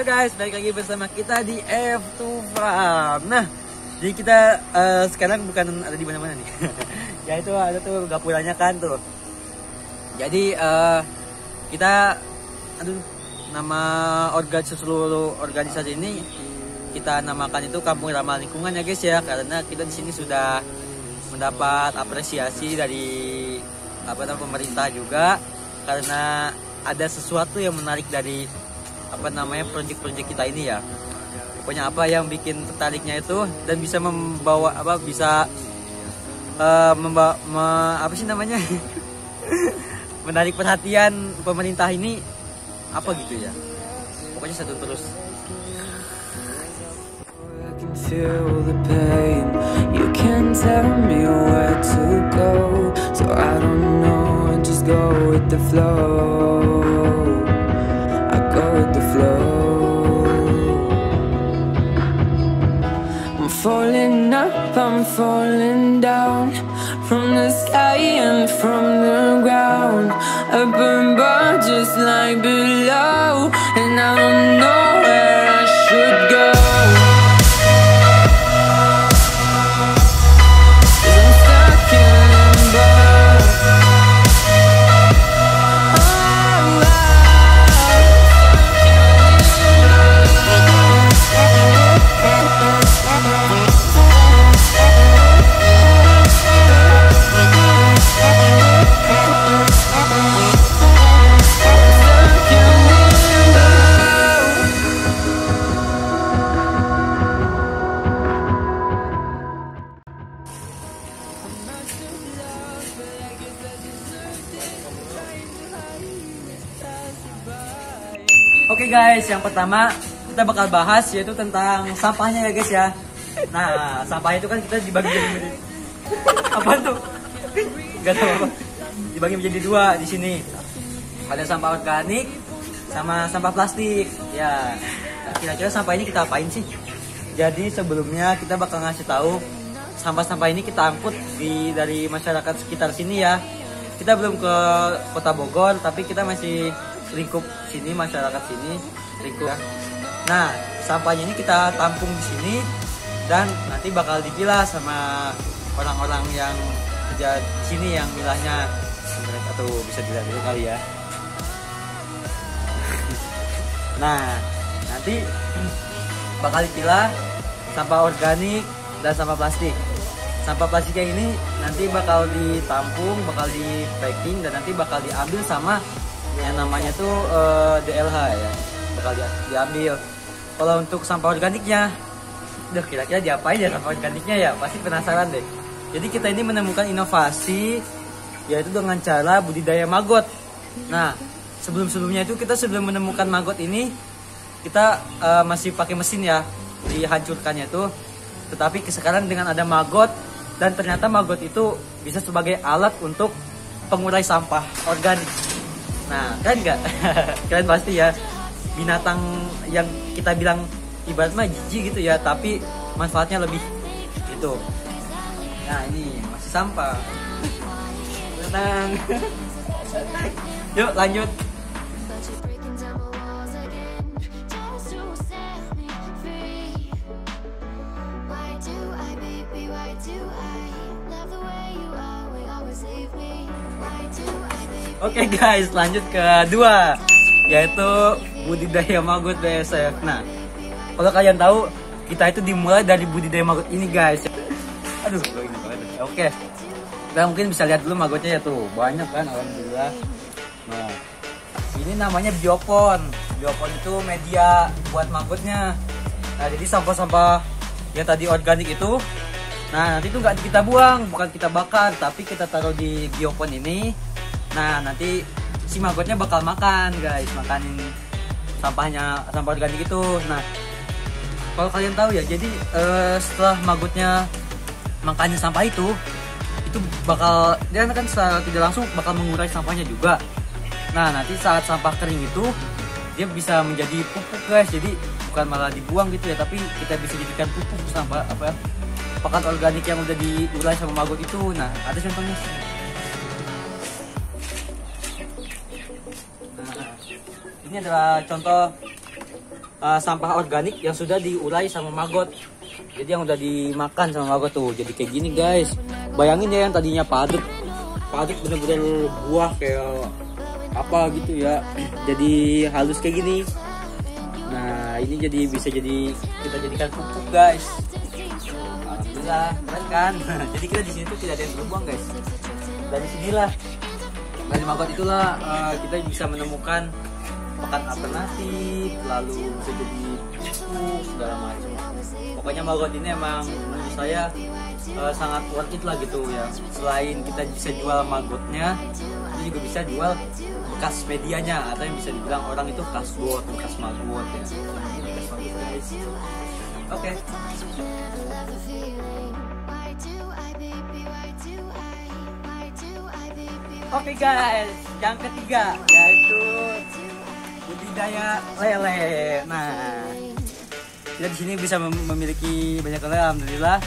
Halo guys, balik lagi bersama kita di F2 Farm. Nah, jadi kita sekarang bukan ada di mana-mana nih. Ya itu ada tuh gapuranya kan tuh. Jadi kita, nama seluruh organisasi ini kita namakan itu Kampung Ramah Lingkungan ya guys ya, karena kita di sini sudah mendapat apresiasi dari pemerintah juga, karena ada sesuatu yang menarik dari proyek-proyek kita ini ya. Pokoknya apa yang bikin tertariknya itu dan bisa membawa menarik perhatian pemerintah ini apa gitu ya. Pokoknya satu terus. Feel the pain. You can tell me where to go, so I don't know. Just go with the flow. I go with the flow. I'm falling up, I'm falling down, from the sky and from the ground. Up above, just like below, and I don't know where I should go. Oke guys, yang pertama kita bakal bahas yaitu tentang sampahnya ya guys ya. Nah, sampah itu kan kita dibagi jadi apa tuh? Gak tahu apa. Dibagi menjadi dua di sini. Ada sampah organik sama sampah plastik. Ya, kira-kira sampah ini kita apain sih? Jadi sebelumnya kita bakal ngasih tahu sampah-sampah ini kita angkut dari masyarakat sekitar sini ya. Kita belum ke Kota Bogor, tapi kita masih lingkup sini, masyarakat sini lingkup. Nah, sampahnya ini kita tampung di sini dan nanti bakal dipilah sama orang-orang yang kerja di sini yang milahnya, atau bisa dilihat dulu kali ya. Nah, nanti bakal dipilah sampah organik dan sampah plastik. Sampah plastiknya ini nanti bakal ditampung, bakal di packing dan nanti bakal diambil sama yang namanya tuh DLH ya, bakal diambil. Kalau untuk sampah organiknya, kira-kira diapain ya sampah organiknya ya, pasti penasaran deh. Jadi kita ini menemukan inovasi yaitu dengan cara budidaya maggot. Nah, sebelum-sebelumnya itu kita sebelum menemukan maggot ini kita masih pakai mesin ya, dihancurkannya itu. Tetapi sekarang dengan ada maggot, dan ternyata maggot itu bisa sebagai alat untuk pengurai sampah organik. Nah, keren nggak? Keren pasti ya. Binatang yang kita bilang ibarat mah jijik gitu ya, tapi manfaatnya lebih gitu. Nah, ini masih sampah. Tenang. Yuk lanjut. Oke guys, lanjut ke kedua, yaitu budidaya maggot BSF. Nah, kalau kalian tahu, kita itu dimulai dari budidaya maggot ini guys. Aduh, ini banget. Oke, kita mungkin bisa lihat dulu maggotnya ya tuh, banyak kan, alhamdulillah. Nah, ini namanya biopon. Biopon itu media buat maggotnya. Nah, jadi sampah-sampah yang tadi organik itu, nah nanti itu nggak kita buang, bukan kita bakar, tapi kita taruh di biopon ini. Nah, nanti si maggotnya bakal makan guys, makanin sampah organik itu. Nah, kalau kalian tahu ya, jadi setelah maggotnya makannya sampah itu bakal, dia kan secara tidak langsung bakal mengurai sampahnya juga. Nah, nanti saat sampah kering itu dia bisa menjadi pupuk guys, jadi bukan malah dibuang gitu ya, tapi kita bisa jadikan pupuk sampah pakan organik yang udah diurai sama maggot itu. Nah, ada contohnya. Ini adalah contoh sampah organik yang sudah diurai sama maggot. Jadi yang udah dimakan sama maggot tuh jadi kayak gini guys. Bayangin ya, yang tadinya padat bener-bener buah kayak apa gitu ya, jadi halus kayak gini. Nah ini jadi bisa jadi kita jadikan pupuk guys. Alhamdulillah keren kan. Jadi kita di sini tuh tidak ada yang berbuang guys. Dari sinilah, dari maggot itulah kita bisa menemukan pakan alternatif, lalu bisa jadi pupuk segala macam. Pokoknya maggot ini emang menurut saya sangat worth it lah gitu ya. Selain kita bisa jual maggotnya, kita juga bisa jual bekas medianya, atau yang bisa dibilang orang itu kasbot, bekas maggot ya. Ini bekas maggot guys. Oke. Oke guys, yang ketiga yaitu budidaya lele. Nah, kita di sini bisa memiliki banyak lele, alhamdulillah.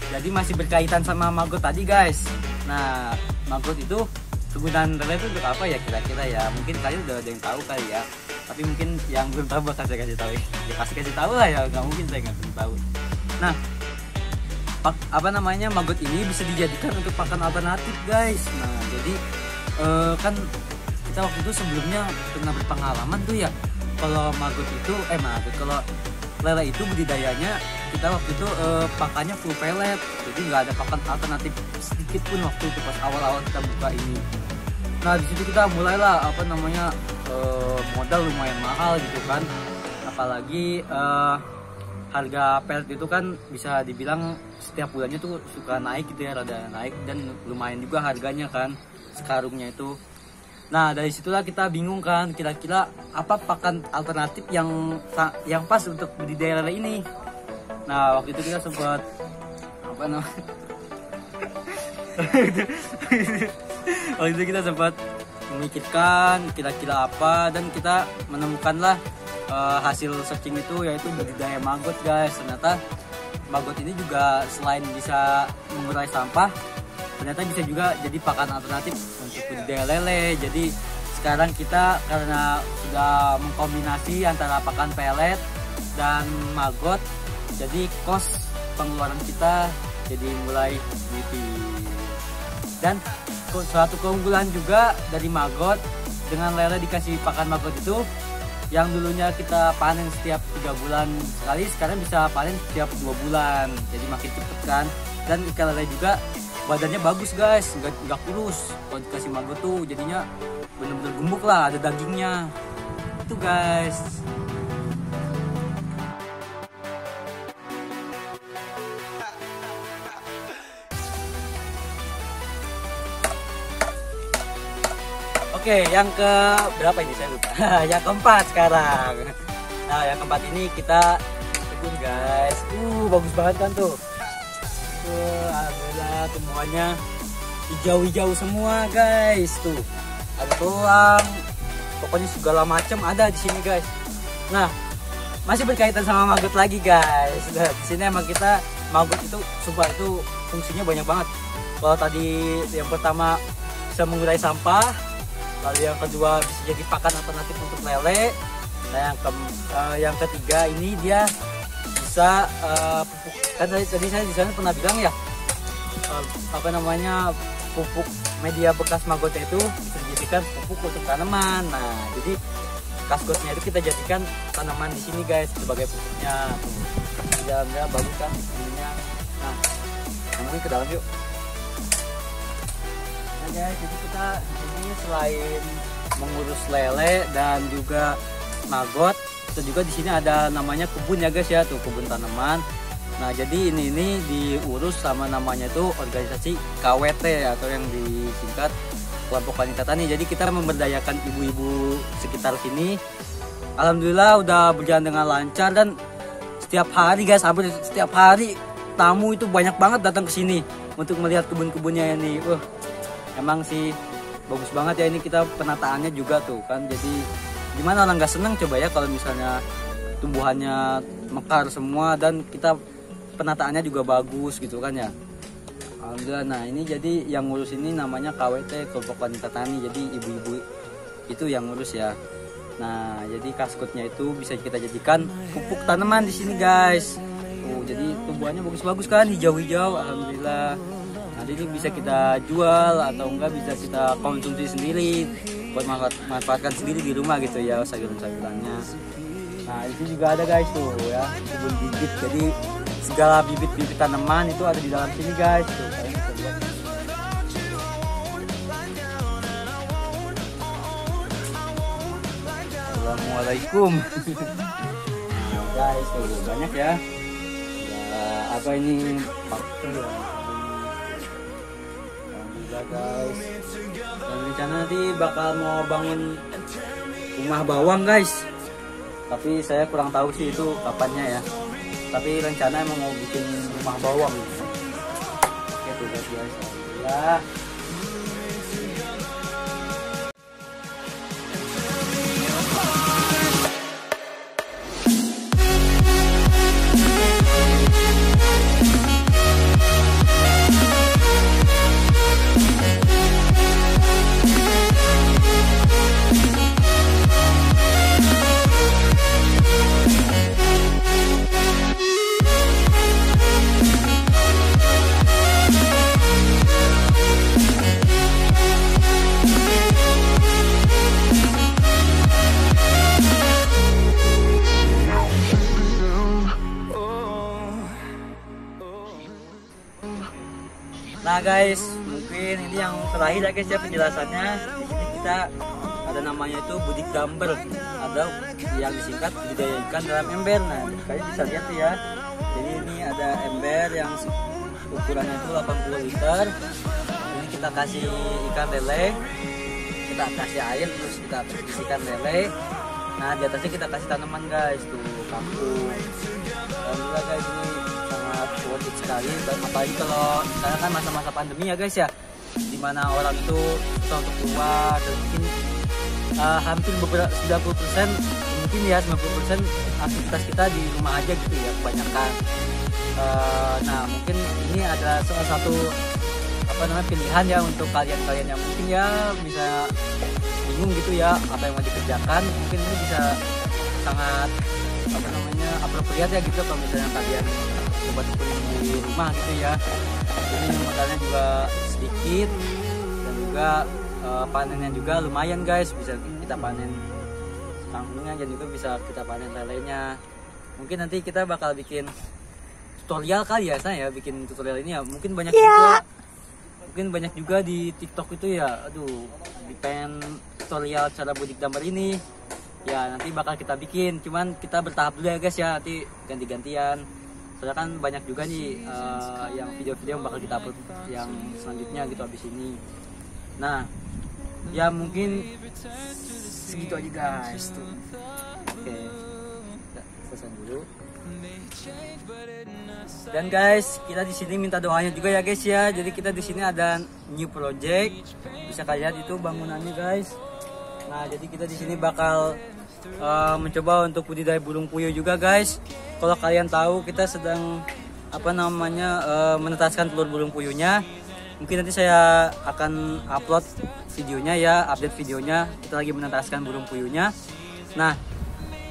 Jadi masih berkaitan sama maggot tadi guys. Nah, maggot itu kegunaan lele itu untuk apa ya kira-kira ya? Mungkin kalian udah ada yang tahu kali ya. Tapi mungkin yang belum tahu bakal saya kasih tahu. Ya pasti kasih tahu lah ya, nggak mungkin saya nggak tahu. Nah, maggot ini bisa dijadikan untuk pakan alternatif guys. Nah, jadi kan kita waktu itu sebelumnya pernah berpengalaman tuh ya, kalau kalau lele itu budidayanya kita waktu itu pakannya full pellet, jadi nggak ada pakan alternatif sedikit pun waktu itu pas awal-awal kita buka ini. Nah di situ kita mulailah modal lumayan mahal gitu kan, apalagi harga pellet itu kan bisa dibilang setiap bulannya tuh suka naik gitu ya, rada naik, dan lumayan juga harganya kan sekarungnya itu. Nah dari situlah kita bingung kan, kira-kira apa pakan alternatif yang pas untuk budidaya lele ini. Nah waktu itu kita sempat waktu itu kita sempat memikirkan kira-kira apa, dan kita menemukanlah hasil searching itu, yaitu budidaya maggot guys. Ternyata maggot ini juga selain bisa mengurai sampah, ternyata bisa juga jadi pakan alternatif untuk budidaya lele. Jadi sekarang kita karena sudah mengkombinasi antara pakan pelet dan maggot, jadi kos pengeluaran kita jadi mulai nipis. Dan suatu keunggulan juga dari maggot dengan lele dikasih pakan maggot itu, yang dulunya kita panen setiap 3 bulan sekali, sekarang bisa panen setiap 2 bulan. Jadi makin cepet kan. Dan ikan lele juga badannya bagus guys, nggak kurus. Kalau dikasih maggot tuh jadinya bener-bener gemuk lah, ada dagingnya. Itu guys. Oke, yang ke berapa ini saya lupa. Yang keempat sekarang. Nah, yang keempat ini kita kebun guys. Bagus banget kan tuh. Alhamdulillah semuanya hijau-hijau semua guys tuh. Ada tulang, pokoknya segala macam ada di sini guys. Nah, masih berkaitan sama maggot lagi guys. Nah, di sini emang kita maggot itu itu fungsinya banyak banget. Kalau tadi yang pertama bisa mengurai sampah, lalu yang kedua bisa jadi pakan alternatif untuk lele. Nah yang ketiga ini dia bisa pupuk. Kan tadi saya di sana pernah bilang ya, pupuk media bekas maggotnya itu bisa dijadikan pupuk untuk tanaman. Nah jadi kaskotnya itu kita jadikan tanaman di sini guys sebagai pupuknya. Jalannya bagus kan ininya. Nah mungkin ke dalam yuk. Nah guys, jadi kita ini selain mengurus lele dan juga maggot, kita juga di sini ada namanya kebun ya guys ya, tuh kebun tanaman. Nah jadi ini diurus sama namanya itu organisasi KWT atau yang disingkat kelompok wanita tani. Jadi kita memberdayakan ibu-ibu sekitar sini. Alhamdulillah udah berjalan dengan lancar, dan setiap hari guys, hampir setiap hari tamu itu banyak banget datang ke sini untuk melihat kebun-kebunnya ini. Emang sih bagus banget ya, ini kita penataannya juga tuh kan. Jadi gimana orang nggak seneng coba ya kalau misalnya tumbuhannya mekar semua dan kita penataannya juga bagus gitu kan ya. Alhamdulillah. Nah ini jadi yang ngurus ini namanya KWT, kelompok wanita tani. Jadi ibu-ibu itu yang ngurus ya. Nah, jadi kaskotnya itu bisa kita jadikan pupuk tanaman di sini, guys. Oh, jadi tumbuhannya bagus-bagus kan, hijau-hijau, alhamdulillah. Nah, ini bisa kita jual atau enggak bisa kita konsumsi sendiri buat manfaatkan sendiri di rumah gitu ya, sayuran-sayurannya. Nah, itu juga ada guys tuh ya, kebun bibit. Jadi segala bibit-bibit tanaman itu ada di dalam sini, guys. Tuh, kalian bisa lihat. Assalamualaikum. Nah, guys, tuh banyak ya. Ya, apa ini? Faktor ya. Alhamdulillah, guys. Dan rencana nanti bakal mau bangun rumah bawang, guys. Tapi saya kurang tahu sih itu kapannya ya. Tapi rencana emang mau bikin rumah bawang. Oke, tuh guys. Alhamdulillah. Nah guys, mungkin ini yang terakhir ya guys ya penjelasannya. Di sini kita ada namanya itu budik damber, ada yang disingkat budidaya ikan dalam ember. Nah kalian bisa lihat ya. Jadi ini ada ember yang ukurannya itu 80 liter. Ini kita kasih ikan lele, kita kasih air, terus kita isikan lele. Nah di atasnya kita kasih tanaman guys, tuh kangkung. Alhamdulillah guys, ini sangat worth it sekali, apalagi kalau sekarang kan masa-masa pandemi ya guys ya, dimana orang itu susah untuk keluar dan mungkin hampir beberapa 90% mungkin ya 90% aktivitas kita di rumah aja gitu ya kebanyakan. Nah mungkin ini ada salah satu pilihan ya untuk kalian-kalian yang mungkin ya bisa bingung gitu ya apa yang mau dikerjakan. Mungkin ini bisa sangat appropriate ya gitu kalau misalnya kalian coba tukurin di rumah gitu ya. Ini modalnya juga sedikit dan juga panennya juga lumayan guys, bisa kita panen kangkungnya dan juga bisa kita panen lelenya. Mungkin nanti kita bakal bikin tutorial kali ya saya bikin tutorial ini ya. Mungkin banyak juga di TikTok itu ya. Aduh, pengen tutorial cara budik damber ini. Ya nanti bakal kita bikin, cuman kita bertahap dulu ya guys ya, nanti ganti-gantian. Soalnya kan banyak juga nih yang video-video yang bakal kita upload yang selanjutnya gitu abis ini. Nah, ya mungkin segitu aja guys tuh. Oke, selesai dulu. Dan guys, kita di sini minta doanya juga ya guys ya. Jadi kita di sini ada new project, bisa kalian lihat itu bangunannya guys. Nah, jadi kita di sini bakal mencoba untuk budidaya burung puyuh juga guys. Kalau kalian tahu kita sedang menetaskan telur burung puyuhnya. Mungkin nanti saya akan upload videonya ya, update videonya. Kita lagi menetaskan burung puyuhnya. Nah,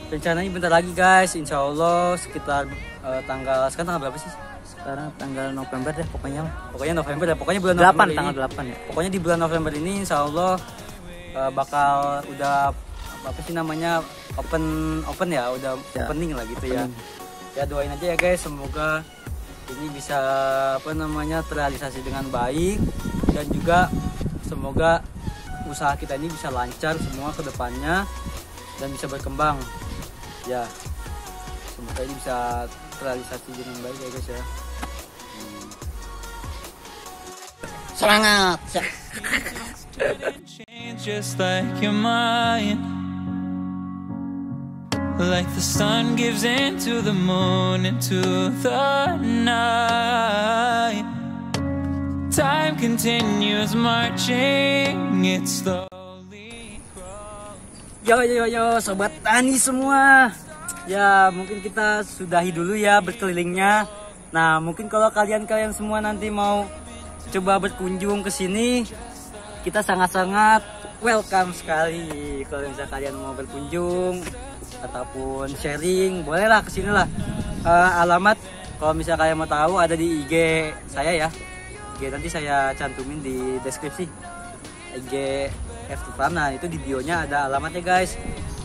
rencananya bentar lagi guys, insya Allah sekitar sekarang tanggal berapa sih? Sekarang tanggal November deh pokoknya. Pokoknya November ya, pokoknya bulan 8, November tanggal 8 ya. Pokoknya di bulan November ini insya Allah bakal udah open ya, udah ya, opening lah gitu ya. Ya doain aja ya guys, semoga ini bisa terrealisasi dengan baik dan juga semoga usaha kita ini bisa lancar semua ke depannya dan bisa berkembang. Ya, semoga ini bisa terrealisasi dengan baik ya guys ya. Semangat. Just like your mind, like the sun gives into the moon, into the night. Time continues marching, it's slowly crawling. Yo sobat tani semua. Ya mungkin kita sudahi dulu ya berkelilingnya. Nah mungkin kalau kalian semua nanti mau coba berkunjung ke sini, kita sangat-sangat welcome sekali. Kalau misalnya kalian mau berkunjung ataupun sharing, bolehlah kesini lah. Alamat kalau misalnya kalian mau tahu ada di IG saya ya. IG nanti saya cantumin di deskripsi. IG F2 Farm, nah itu di bionya ada alamatnya guys.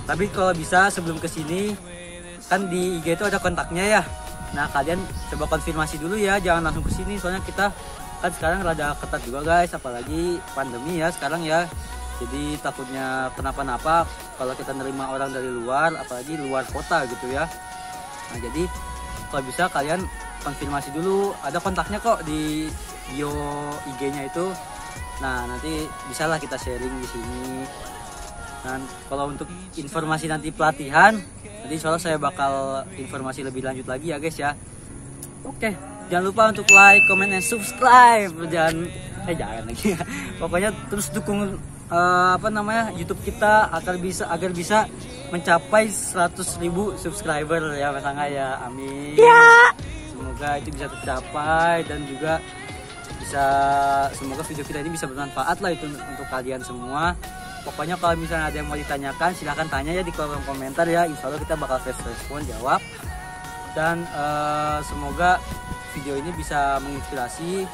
Tapi kalau bisa sebelum kesini kan di IG itu ada kontaknya ya. Nah kalian coba konfirmasi dulu ya, jangan langsung kesini soalnya kita kan sekarang rada ketat juga guys, apalagi pandemi ya sekarang ya. Jadi takutnya kenapa-napa kalau kita nerima orang dari luar, apalagi luar kota gitu ya. Nah jadi kalau bisa kalian konfirmasi dulu, ada kontaknya kok di bio IG-nya itu. Nah nanti bisalah kita sharing di sini. Dan kalau untuk informasi nanti pelatihan, nanti insya Allah saya bakal informasi lebih lanjut lagi ya guys ya. Oke, jangan lupa untuk like, comment, dan subscribe. Jangan lagi ya. Pokoknya terus dukung YouTube kita agar bisa mencapai 100.000 subscriber ya Mas Angga ya. Amin. Ya. Semoga itu bisa tercapai dan juga semoga video kita ini bisa bermanfaat lah itu untuk kalian semua. Pokoknya kalau misalnya ada yang mau ditanyakan silahkan tanya ya di kolom komentar ya. Insya Allah kita bakal respon jawab. Dan semoga video ini bisa menginspirasi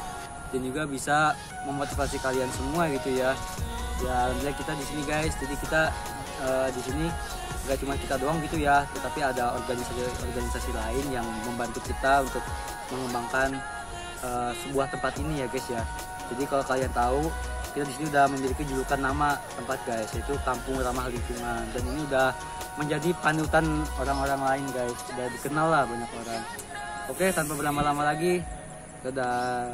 dan juga bisa memotivasi kalian semua gitu ya. Ya alhamdulillah kita di sini guys. Jadi kita di sini gak cuma kita doang gitu ya, tetapi ada organisasi lain yang membantu kita untuk mengembangkan sebuah tempat ini ya guys ya. Jadi kalau kalian tahu kita di sini udah memiliki julukan nama tempat guys, yaitu Kampung Ramah Lingkungan, dan ini udah menjadi panutan orang-orang lain guys, udah dikenal lah banyak orang. Oke, tanpa berlama-lama lagi, dadah.